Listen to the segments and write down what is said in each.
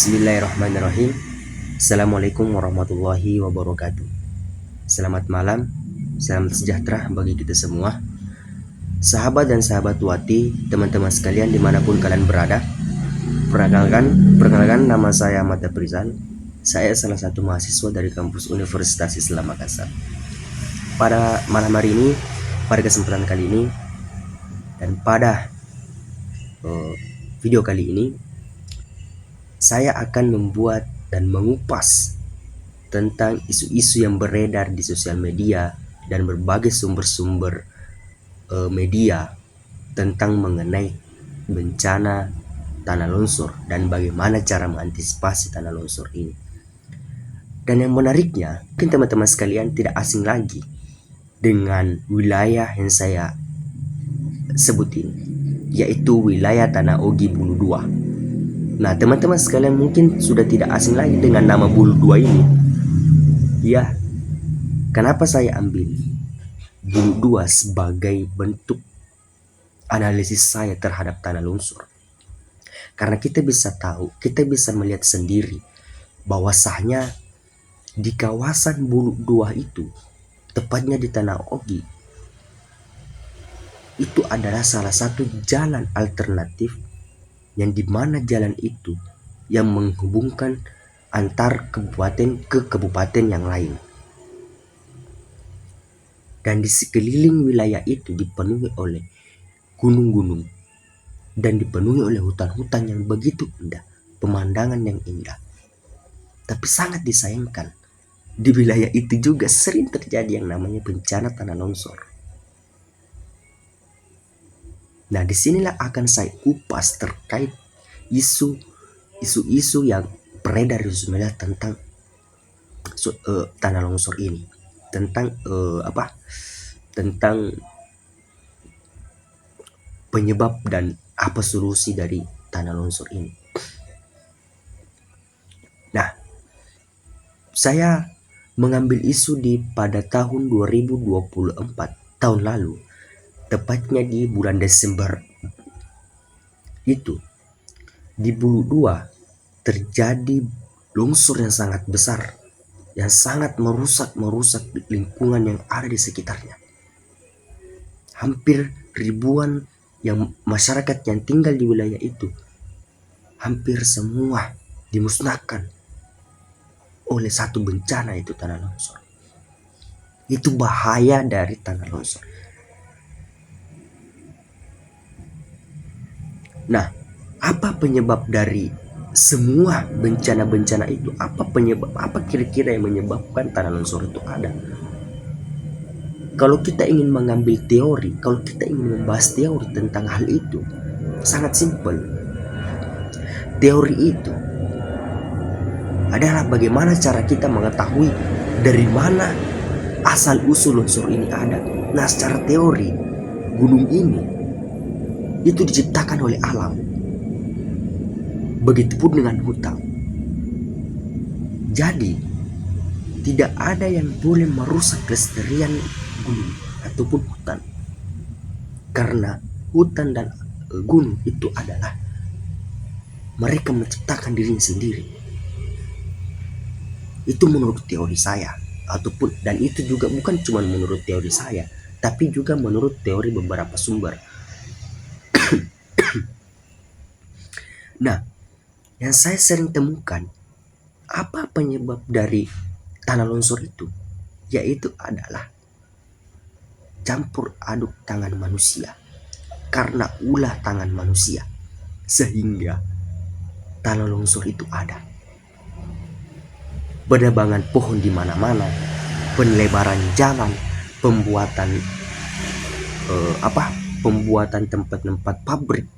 Bismillahirrahmanirrahim. Assalamualaikum warahmatullahi wabarakatuh. Selamat malam, salam sejahtera bagi kita semua. Sahabat dan sahabat Wati, teman-teman sekalian dimanapun kalian berada. Perkenalkan nama saya Ahmad Aprizal. Saya salah satu mahasiswa dari kampus Universitas Islam Makassar. Pada malam hari ini, pada kesempatan kali ini, dan pada video kali ini, saya akan membuat dan mengupas tentang isu-isu yang beredar di sosial media dan berbagai sumber-sumber media tentang mengenai bencana tanah longsor dan bagaimana cara mengantisipasi tanah longsor ini. Dan yang menariknya, mungkin teman-teman sekalian tidak asing lagi dengan wilayah yang saya sebutin, yaitu wilayah Tanah Ogi Bulu 2. Nah, teman-teman sekalian mungkin sudah tidak asing lagi dengan nama Bulu 2 ini. Ya, kenapa saya ambil Bulu 2 sebagai bentuk analisis saya terhadap tanah longsor? Karena kita bisa tahu, kita bisa melihat sendiri bahwasanya di kawasan Bulu 2 itu, tepatnya di Tanah Ogi, itu adalah salah satu jalan alternatif yang dimana jalan itu yang menghubungkan antar kabupaten ke kabupaten yang lain. Dan di sekeliling wilayah itu dipenuhi oleh gunung-gunung dan dipenuhi oleh hutan-hutan yang begitu indah, pemandangan yang indah. Tapi sangat disayangkan, di wilayah itu juga sering terjadi yang namanya bencana tanah longsor. Nah, disinilah akan saya kupas terkait isu-isu yang beredar di sosial media tentang tanah longsor ini, tentang tentang penyebab dan apa solusi dari tanah longsor ini. Nah, saya mengambil isu pada tahun 2024, tahun lalu, tepatnya di bulan Desember itu, di Bulu 2 terjadi longsor yang sangat besar, yang sangat merusak lingkungan yang ada di sekitarnya. Hampir ribuan yang masyarakat yang tinggal di wilayah itu, hampir semua dimusnahkan oleh satu bencana, itu tanah longsor. Itu bahaya dari tanah longsor. Nah, apa penyebab dari semua bencana-bencana itu? Apa kira-kira yang menyebabkan tanah longsor itu ada? Kalau kita ingin mengambil teori, kalau kita ingin membahas teori tentang hal itu, sangat simpel. Teori itu adalah bagaimana cara kita mengetahui dari mana asal usul longsor ini ada. Nah, secara teori, gunung ini itu diciptakan oleh alam. Begitupun dengan hutan. Jadi, tidak ada yang boleh merusak kelestarian gunung ataupun hutan. Karena hutan dan gunung itu adalah mereka menciptakan dirinya sendiri. Itu menurut teori saya, dan itu juga bukan cuma menurut teori saya, tapi juga menurut teori beberapa sumber. Nah, yang saya sering temukan, apa penyebab dari tanah longsor itu? Yaitu adalah campur aduk tangan manusia. Karena ulah tangan manusia, sehingga tanah longsor itu ada. Penebangan pohon di mana-mana, penlebaran jalan, pembuatan tempat-tempat pabrik,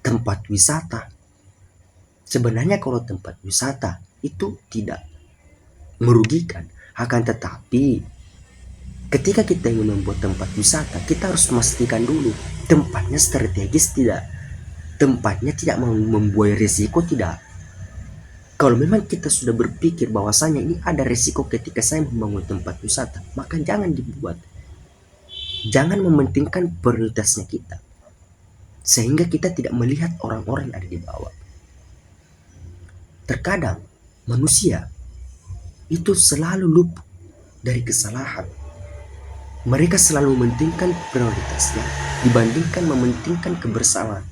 tempat wisata. Sebenarnya kalau tempat wisata itu tidak merugikan, akan tetapi ketika kita ingin membuat tempat wisata, kita harus memastikan dulu tempatnya strategis tidak, tempatnya tidak membuat risiko tidak. Kalau memang kita sudah berpikir bahwasanya ini ada risiko ketika saya membangun tempat wisata, maka jangan dibuat. Jangan mementingkan prioritasnya kita, sehingga kita tidak melihat orang-orang yang ada di bawah. terkadang manusia itu selalu luput dari kesalahan. Mereka selalu mementingkan prioritasnya dibandingkan mementingkan kebersamaan,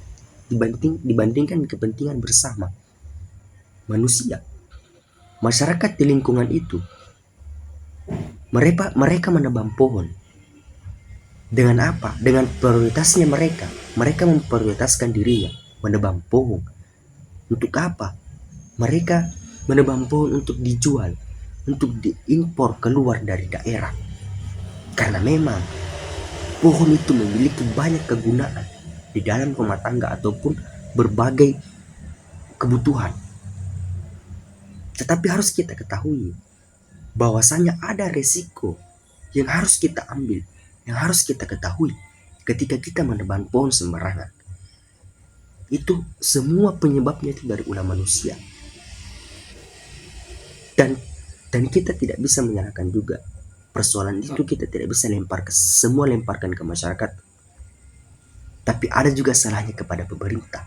dibandingkan kepentingan bersama manusia. Masyarakat di lingkungan itu, mereka menebang pohon. Dengan apa? Dengan prioritasnya mereka. Mereka memprioritaskan dirinya menebang pohon. Untuk apa? Mereka menebang pohon untuk dijual, untuk diimpor keluar dari daerah. Karena memang pohon itu memiliki banyak kegunaan di dalam rumah tangga ataupun berbagai kebutuhan. Tetapi harus kita ketahui bahwasanya ada resiko yang harus kita ambil, yang harus kita ketahui ketika kita menebang pohon sembarangan. Itu semua penyebabnya itu dari ulah manusia. Dan kita tidak bisa menyalahkan juga persoalan itu, kita tidak bisa lemparkan ke masyarakat. Tapi ada juga salahnya kepada pemerintah.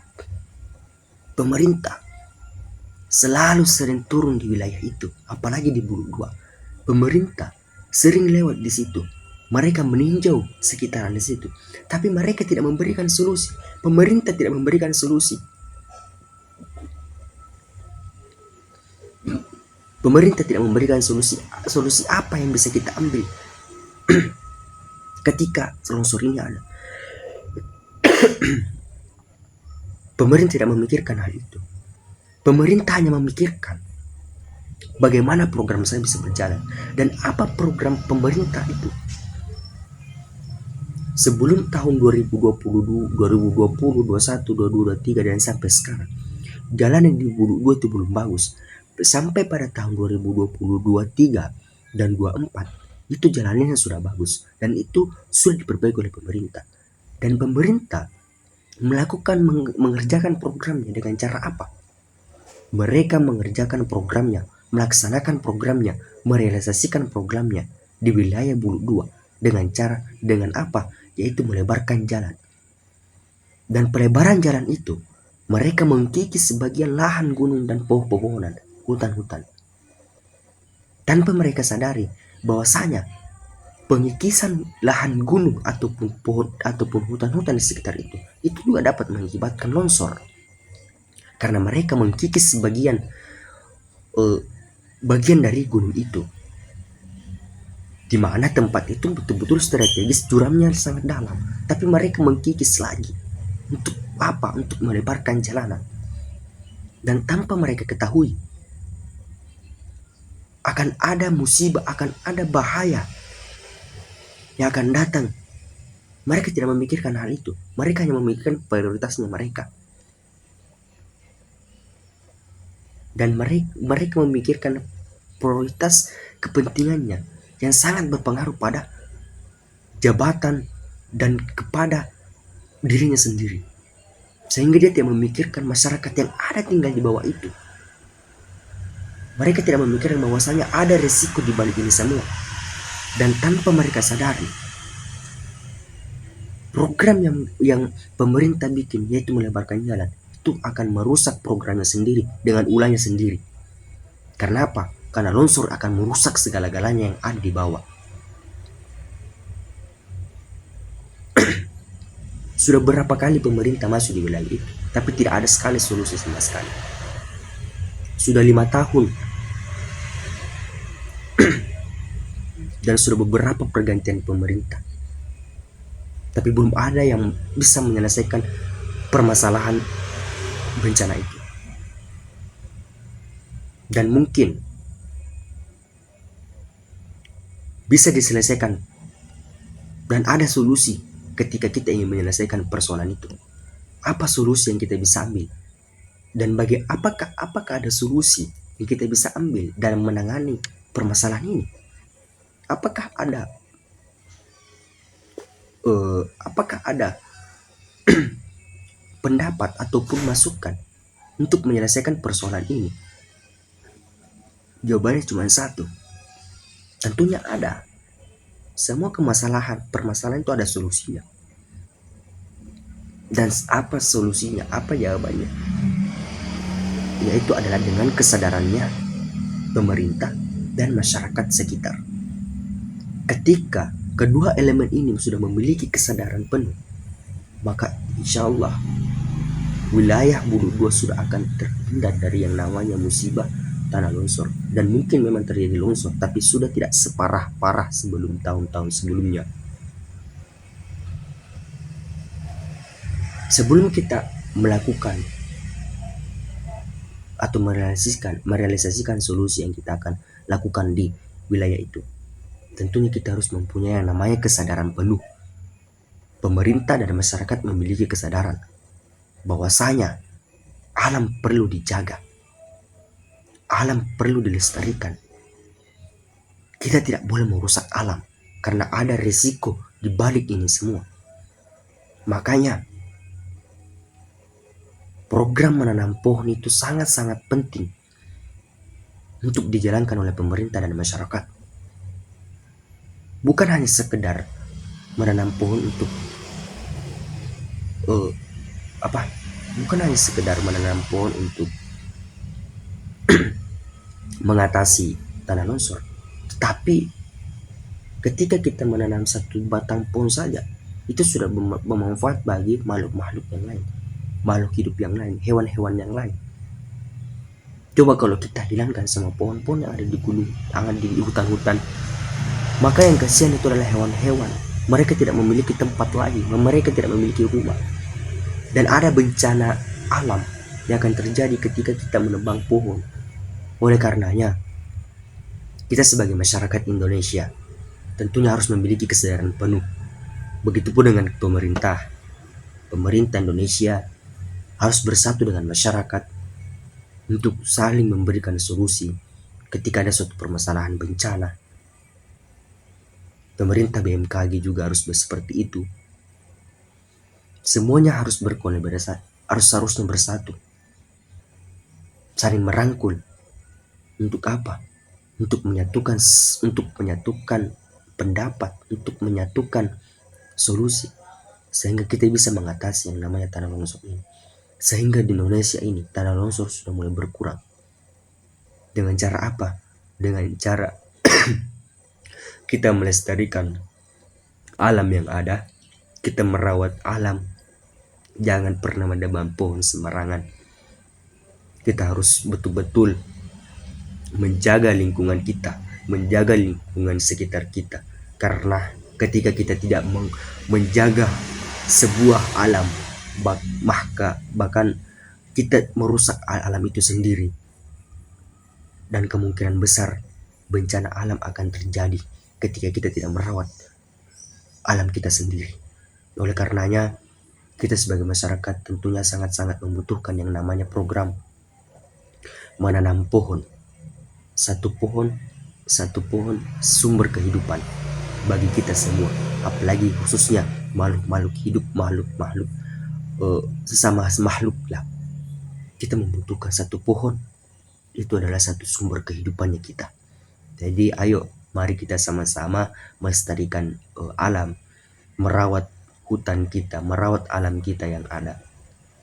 Pemerintah selalu sering turun di wilayah itu, apalagi di Bulu Dua. Pemerintah sering lewat di situ. Mereka meninjau sekitaran di situ, tapi mereka tidak memberikan solusi. Pemerintah tidak memberikan solusi. Pemerintah tidak memberikan solusi. Solusi apa yang bisa kita ambil ketika longsor ini ada? Pemerintah tidak memikirkan hal itu. Pemerintah hanya memikirkan bagaimana program saya bisa berjalan dan apa program pemerintah itu. Sebelum tahun 2020, 2021, 2023 dan sampai sekarang, jalan yang di Bulu Dua itu belum bagus. Sampai pada tahun 2022, 23 dan 24 itu jalannya sudah bagus dan itu sudah diperbaiki oleh pemerintah. Dan pemerintah mengerjakan programnya dengan cara apa? Mereka mengerjakan programnya, melaksanakan programnya, merealisasikan programnya di wilayah Bulu Dua dengan apa? Yaitu melebarkan jalan. Dan pelebaran jalan itu mereka mengkikis sebagian lahan gunung dan pohon-pohonan, hutan-hutan. Tanpa mereka sadari bahwasanya pengikisan lahan gunung ataupun pohon ataupun hutan-hutan di sekitar itu juga dapat mengakibatkan longsor. Karena mereka mengkikis bagian dari gunung itu, di mana tempat itu betul-betul strategis, curamnya sangat dalam, tapi mereka mengkikis lagi. Untuk apa? Untuk melebarkan jalanan. Dan tanpa mereka ketahui akan ada musibah, akan ada bahaya yang akan datang. Mereka tidak memikirkan hal itu. Mereka hanya memikirkan prioritasnya mereka. Dan mereka memikirkan prioritas kepentingannya yang sangat berpengaruh pada jabatan dan kepada dirinya sendiri. Sehingga dia tidak memikirkan masyarakat yang ada tinggal di bawah itu. Mereka tidak memikirkan bahwasanya ada resiko di balik ini semua. Dan tanpa mereka sadari, program yang pemerintah bikin, yaitu melebarkan jalan, itu akan merusak programnya sendiri dengan ulahnya sendiri. Karena apa? Karena longsor akan merusak segala-galanya yang ada di bawah. Sudah berapa kali pemerintah masuk di wilayah itu, tapi tidak ada sekali solusi sama sekali. Sudah 5 tahun dan sudah beberapa pergantian pemerintah, tapi belum ada yang bisa menyelesaikan permasalahan bencana itu. Dan mungkin bisa diselesaikan dan ada solusi ketika kita ingin menyelesaikan persoalan itu. Apa solusi yang kita bisa ambil? Dan apakah ada solusi yang kita bisa ambil dalam menangani permasalahan ini? Apakah ada pendapat ataupun masukan untuk menyelesaikan persoalan ini? Jawabannya cuma satu. Tentunya ada. Semua permasalahan itu ada solusinya. Dan apa solusinya? Apa jawabannya? yaitu adalah dengan kesadarannya pemerintah dan masyarakat sekitar. Ketika kedua elemen ini sudah memiliki kesadaran penuh, maka insya Allah wilayah Bulu Dua sudah akan terhindar dari yang namanya musibah tanah longsor. Dan mungkin memang terjadi longsor, tapi sudah tidak separah-parah sebelum tahun-tahun sebelumnya. Sebelum kita melakukan atau merealisasikan solusi yang kita akan lakukan di wilayah itu, tentunya kita harus mempunyai yang namanya kesadaran penuh. Pemerintah dan masyarakat memiliki kesadaran bahwasanya alam perlu dijaga, alam perlu dilestarikan. Kita tidak boleh merusak alam karena ada risiko di balik ini semua. Makanya program menanam pohon itu sangat-sangat penting untuk dijalankan oleh pemerintah dan masyarakat. Bukan hanya sekedar menanam pohon untuk bukan hanya sekedar menanam pohon untuk mengatasi tanah longsor, tetapi ketika kita menanam satu batang pohon saja, itu sudah bermanfaat bagi makhluk-makhluk yang lain, makhluk hidup yang lain, hewan-hewan yang lain. Coba kalau kita hilangkan semua pohon-pohon yang ada di gunung, yang ada di hutan-hutan, maka yang kasihan itu adalah hewan-hewan. Mereka tidak memiliki tempat lagi, mereka tidak memiliki rumah. Dan ada bencana alam yang akan terjadi ketika kita menebang pohon. Oleh karenanya, kita sebagai masyarakat Indonesia tentunya harus memiliki kesadaran penuh. Begitupun dengan pemerintah. Pemerintah Indonesia harus bersatu dengan masyarakat untuk saling memberikan solusi ketika ada suatu permasalahan bencana. Pemerintah BMKG juga harus seperti itu. Semuanya harus berkolaborasi, harusnya bersatu, saling merangkul. Untuk apa? Untuk menyatukan pendapat, untuk menyatukan solusi, sehingga kita bisa mengatasi yang namanya tanah longsor ini. Sehingga di Indonesia ini tanah longsor sudah mulai berkurang. Dengan cara apa? Dengan cara kita melestarikan alam yang ada, kita merawat alam, jangan pernah menebang pohon sembarangan. Kita harus betul-betul menjaga lingkungan kita, menjaga lingkungan sekitar kita. Karena ketika kita tidak menjaga sebuah alam, maka bahkan kita merusak alam itu sendiri. Dan kemungkinan besar bencana alam akan terjadi ketika kita tidak merawat alam kita sendiri. Oleh karenanya, kita sebagai masyarakat tentunya sangat-sangat membutuhkan yang namanya program menanam pohon. Satu pohon sumber kehidupan bagi kita semua, apalagi khususnya makhluk-makhluk hidup, makhluk-makhluk sesama makhluk lah. Kita membutuhkan satu pohon, itu adalah satu sumber kehidupannya kita. Jadi ayo, mari kita sama-sama melestarikan alam, merawat hutan kita, merawat alam kita yang ada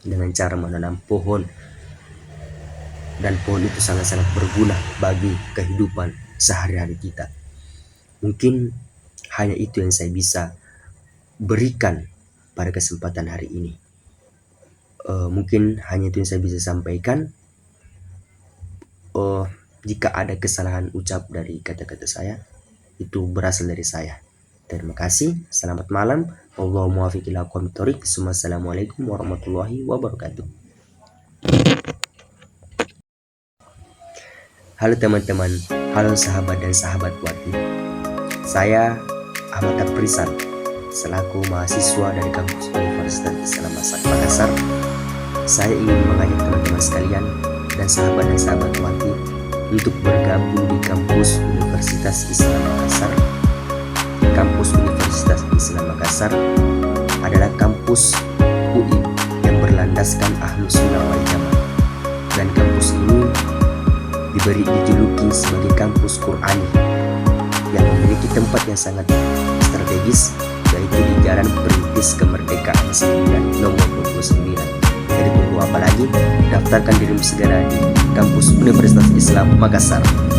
dengan cara menanam pohon. Dan pohon itu sangat-sangat berguna bagi kehidupan sehari-hari kita. Mungkin hanya itu yang saya bisa berikan pada kesempatan hari ini. Mungkin hanya itu yang saya bisa sampaikan. Jika ada kesalahan ucap dari kata-kata saya, itu berasal dari saya. Terima kasih. Selamat malam. Allahumma muwaffiq ila aqwamit thoriq. Assalamualaikum warahmatullahi wabarakatuh. Halo teman-teman, halo sahabat dan sahabat Wati. Saya Ahmad Aprisan, selaku mahasiswa dari kampus Universitas Islam Makassar. Saya ingin mengajak teman-teman sekalian dan sahabat Wati untuk bergabung di kampus Universitas Islam Makassar. Kampus Universitas Islam Makassar adalah kampus UI yang berlandaskan Ahlus Sunnah wal Jamaah, dan kampus ini dijuluki sebagai kampus Qur'ani yang memiliki tempat yang sangat strategis, yaitu di Jalan Perintis Kemerdekaan 9 nomor 29. Jadi tunggu apa lagi? Daftarkan dirimu segera di kampus Universitas Islam Makassar.